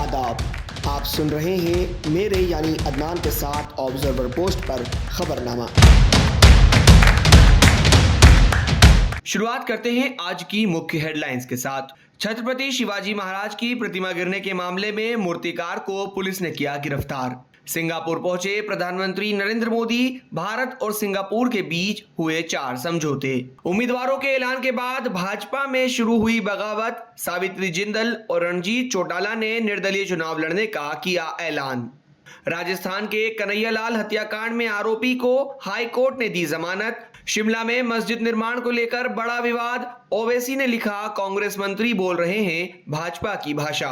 आदाब। आप सुन रहे हैं मेरे यानी अदनान के साथ ऑब्जर्वर पोस्ट पर खबरनामा। शुरुआत करते हैं आज की मुख्य हेडलाइंस के साथ। छत्रपति शिवाजी महाराज की प्रतिमा गिरने के मामले में मूर्तिकार को पुलिस ने किया गिरफ्तार। सिंगापुर पहुंचे प्रधानमंत्री नरेंद्र मोदी, भारत और सिंगापुर के बीच हुए 4 समझौते। उम्मीदवारों के ऐलान के बाद भाजपा में शुरू हुई बगावत। सावित्री जिंदल और रणजीत चौटाला ने निर्दलीय चुनाव लड़ने का किया ऐलान। राजस्थान के कन्हैयालाल हत्याकांड में आरोपी को हाई कोर्ट ने दी जमानत। शिमला में मस्जिद निर्माण को लेकर बड़ा विवाद। ओवैसी ने लिखा, कांग्रेस मंत्री बोल रहे हैं भाजपा की भाषा।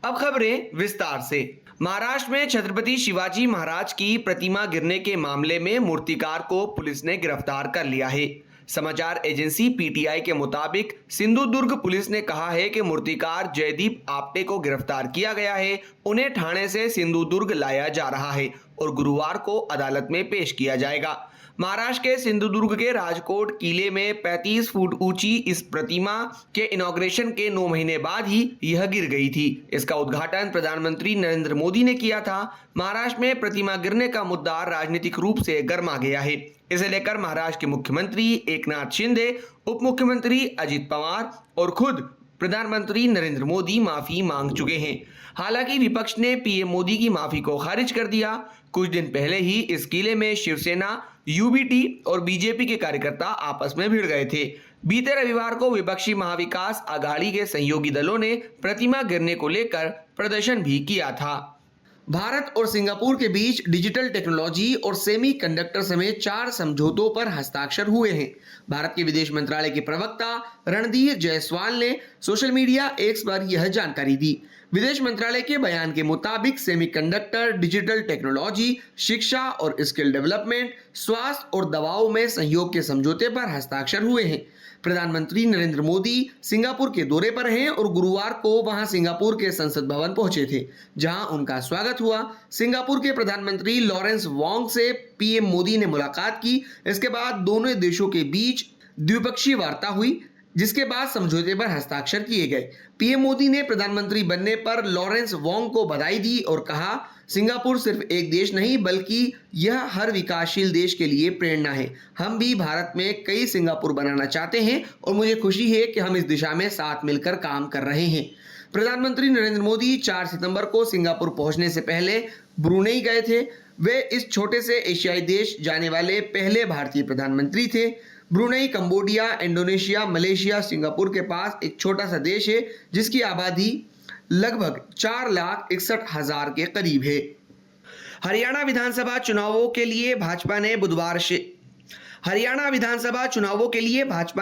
अब खबरें विस्तार से। महाराष्ट्र में छत्रपति शिवाजी महाराज की प्रतिमा गिरने के मामले में मूर्तिकार को पुलिस ने गिरफ्तार कर लिया है। समाचार एजेंसी पीटीआई के मुताबिक सिंधुदुर्ग पुलिस ने कहा है कि मूर्तिकार जयदीप आप्टे को गिरफ्तार किया गया है। उन्हें ठाणे से सिंधुदुर्ग लाया जा रहा है और गुरुवार को अदालत में पेश किया जाएगा। महाराष्ट्र के सिंधुदुर्ग के राजकोट किले में 35 फुट ऊंची इस प्रतिमा के इनॉग्रेशन के 9 महीने बाद ही यह गिर गई थी। इसका उद्घाटन प्रधानमंत्री नरेंद्र मोदी ने किया था। महाराष्ट्र में प्रतिमा गिरने का मुद्दा राजनीतिक रूप से गर्मा गया है। इसे लेकर महाराष्ट्र के मुख्यमंत्री एकनाथ शिंदे, उप मुख्यमंत्री अजित पवार और खुद प्रधानमंत्री नरेंद्र मोदी माफी मांग चुके हैं। हालांकि विपक्ष ने पीएम मोदी की माफी को खारिज कर दिया। कुछ दिन पहले ही इस किले में शिवसेना, यूबीटी और बीजेपी के कार्यकर्ता आपस में भिड़ गए थे। बीते रविवार को विपक्षी महाविकास आघाड़ी के सहयोगी दलों ने प्रतिमा गिरने को लेकर प्रदर्शन भी किया था। भारत और सिंगापुर के बीच डिजिटल टेक्नोलॉजी और सेमीकंडक्टर समेत 4 समझौतों पर हस्ताक्षर हुए हैं। भारत के विदेश मंत्रालय के प्रवक्ता रणधीर जायसवाल ने सोशल मीडिया एक्स पर यह जानकारी दी। विदेश मंत्रालय के बयान के मुताबिक सेमीकंडक्टर, डिजिटल टेक्नोलॉजी, शिक्षा और स्किल डेवलपमेंट, स्वास्थ्य और दवाओं में सहयोग के समझौते पर हस्ताक्षर हुए हैं। प्रधानमंत्री नरेंद्र मोदी सिंगापुर के दौरे पर हैं और गुरुवार को वहां सिंगापुर के संसद भवन पहुंचे थे, जहां उनका स्वागत हुआ। सिंगापुर के प्रधानमंत्री लॉरेंस वोंग से पीएम मोदी ने मुलाकात की। इसके बाद दोनों देशों के बीच द्विपक्षीय वार्ता हुई, जिसके बाद समझौते पर हस्ताक्षर किए गए। पीएम मोदी ने प्रधानमंत्री बनने पर लॉरेंस वोंग को बधाई दी और कहा, सिंगापुर सिर्फ एक देश नहीं बल्कि यह हर विकासशील देश के लिए प्रेरणा है। हम भी भारत में कई सिंगापुर बनाना चाहते हैं और मुझे खुशी है कि हम इस दिशा में साथ मिलकर काम कर रहे हैं। प्रधानमंत्री नरेंद्र मोदी 4 सितंबर को सिंगापुर पहुंचने से पहले ब्रुनेई गए थे। वे इस छोटे से एशियाई देश जाने वाले पहले भारतीय प्रधानमंत्री थे। Brunei Cambodia, Indonesia, Malaysia, Singapore के पास एक छोटा सा देश है जिसकी आबादी लगभग 4,61,000 के करीब है। हरियाणा विधानसभा चुनावों के लिए भाजपा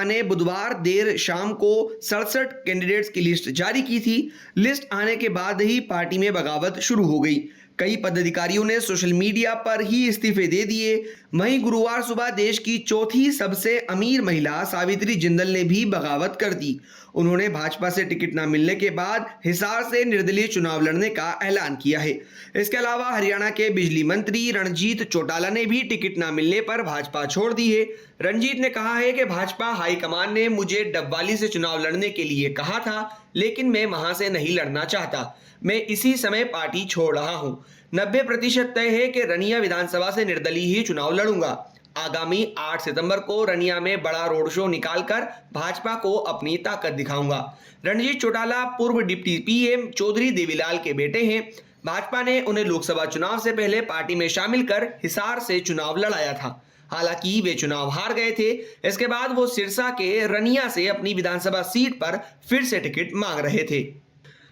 ने बुधवार देर शाम को 67 कैंडिडेट्स की लिस्ट जारी की थी। लिस्ट आने के बाद ही पार्टी में बगावत शुरू हो गई। कई पदाधिकारियों ने सोशल मीडिया पर ही इस्तीफे दे दिए। वहीं गुरुवार सुबह देश की चौथी सबसे अमीर महिला सावित्री जिंदल ने भी बगावत कर दी। उन्होंने भाजपा से टिकट न मिलने के बाद हिसार से निर्दलीय चुनाव लड़ने का ऐलान किया है। इसके अलावा हरियाणा के बिजली मंत्री रणजीत चौटाला ने भी टिकट न मिलने पर भाजपा छोड़ दी है। रणजीत ने कहा है कि भाजपा हाईकमान ने मुझे डबवाली से चुनाव लड़ने के लिए कहा था, लेकिन मैं वहां से नहीं लड़ना चाहता। मैं इसी समय पार्टी छोड़ रहा हूं। 90% तय है कि रनिया विधानसभा से निर्दलीय ही चुनाव लड़ूंगा। आगामी 8 सितंबर को रनिया में बड़ा रोड शो निकालकर भाजपा को अपनी ताकत दिखाऊंगा। रणजीत चौटाला पूर्व डिप्टी पीएम चौधरी देवीलाल के बेटे हैं। भाजपा ने उन्हें लोकसभा चुनाव से पहले पार्टी में शामिल कर हिसार से चुनाव लड़ाया था। हालांकि वे चुनाव हार गए थे। इसके बाद वो सिरसा के रनिया से अपनी विधानसभा सीट पर फिर से टिकट मांग रहे थे।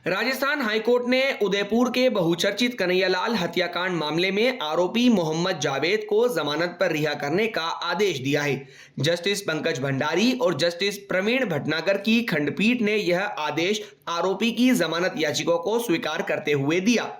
राजस्थान हाईकोर्ट ने उदयपुर के बहुचर्चित कन्हैयालाल हत्याकांड मामले में आरोपी मोहम्मद जावेद को जमानत पर रिहा करने का आदेश दिया है। जस्टिस पंकज भंडारी और जस्टिस प्रवीण भटनागर की खंडपीठ ने यह आदेश आरोपी की जमानत याचिका को स्वीकार करते हुए दिया।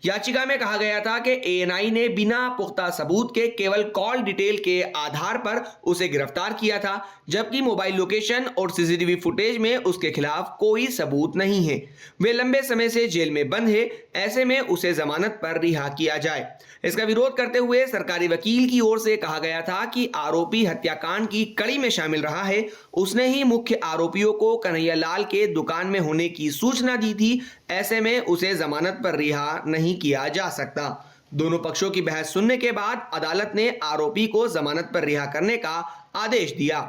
याचिका में कहा गया था कि एएनआई ने बिना पुख्ता सबूत के केवल कॉल डिटेल के आधार पर उसे गिरफ्तार किया था, जबकि मोबाइल लोकेशन और सीसीटीवी फुटेज में उसके खिलाफ कोई सबूत नहीं है। वे लंबे समय से जेल में बंद है, ऐसे में उसे जमानत पर रिहा किया जाए। इसका विरोध करते हुए सरकारी वकील की ओर से कहा गया था कि आरोपी हत्याकांड की कड़ी में शामिल रहा है, उसने ही मुख्य आरोपियों को कन्हैया लाल के दुकान में होने की सूचना दी थी, ऐसे में उसे जमानत पर रिहा नहीं किया जा सकता। दोनों पक्षों की बहस सुनने के बाद अदालत ने आरोपी को जमानत पर रिहा करने का आदेश दिया।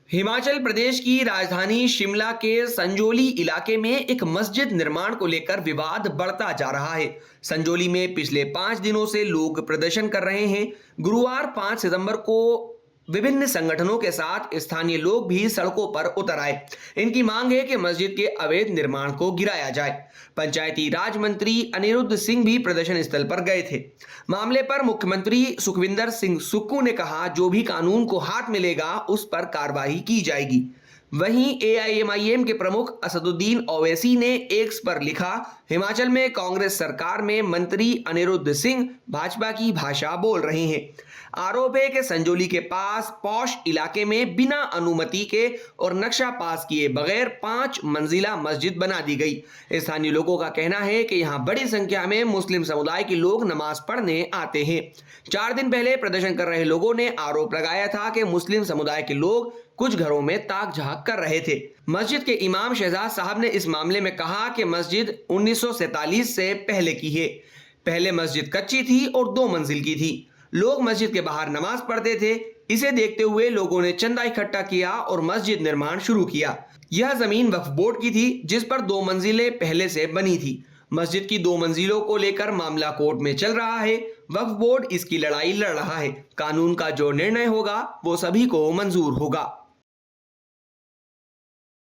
हिमाचल प्रदेश की राजधानी शिमला के संजौली इलाके में एक मस्जिद निर्माण को लेकर विवाद बढ़ता जा रहा है। संजौली में पिछले 5 दिनों से लोग प्रदर्शन कर रहे हैं। गुरुवार 5 सितंबर को विभिन्न संगठनों के साथ स्थानीय लोग भी सड़कों पर उतर आए। इनकी मांग है कि मस्जिद के अवैध निर्माण को गिराया जाए। पंचायती राज मंत्री अनिरुद्ध सिंह भी प्रदर्शन स्थल पर गए थे। मामले पर मुख्यमंत्री सुखविंदर सिंह सुक्खू ने कहा, जो भी कानून को हाथ मिलेगा उस पर कार्रवाई की जाएगी। वहीं AIMIM के प्रमुख असदुद्दीन ओवैसी ने एक्स पर लिखा, हिमाचल में कांग्रेस सरकार में मंत्री अनिरुद्ध सिंह भाजपा की भाषा बोल रहे हैं। आरोप है कि संजौली के पास पॉश इलाके में बिना अनुमति के और नक्शा पास किए बगैर 5 मंजिला मस्जिद बना दी गई। स्थानीय लोगों का कहना है कि यहां बड़ी संख्या में मुस्लिम समुदाय के लोग नमाज पढ़ने आते हैं। 4 दिन पहले प्रदर्शन कर रहे लोगों ने आरोप लगाया था कि मुस्लिम समुदाय के लोग कुछ घरों में ताक झांक कर रहे थे। मस्जिद के इमाम शहजाद साहब ने इस मामले में कहा कि मस्जिद 1947 से पहले की है। पहले मस्जिद कच्ची थी और 2 मंजिल की थी। लोग मस्जिद के बाहर नमाज पढ़ते थे। इसे देखते हुए लोगों ने चंदा इकट्ठा किया और मस्जिद निर्माण शुरू किया। यह जमीन वक्फ बोर्ड की थी, जिस पर 2 मंजिलें पहले से बनी थी। मस्जिद की 2 मंजिलों को लेकर मामला कोर्ट में चल रहा है। वक्फ बोर्ड इसकी लड़ाई लड़ रहा है। कानून का जो निर्णय होगा वो सभी को मंजूर होगा।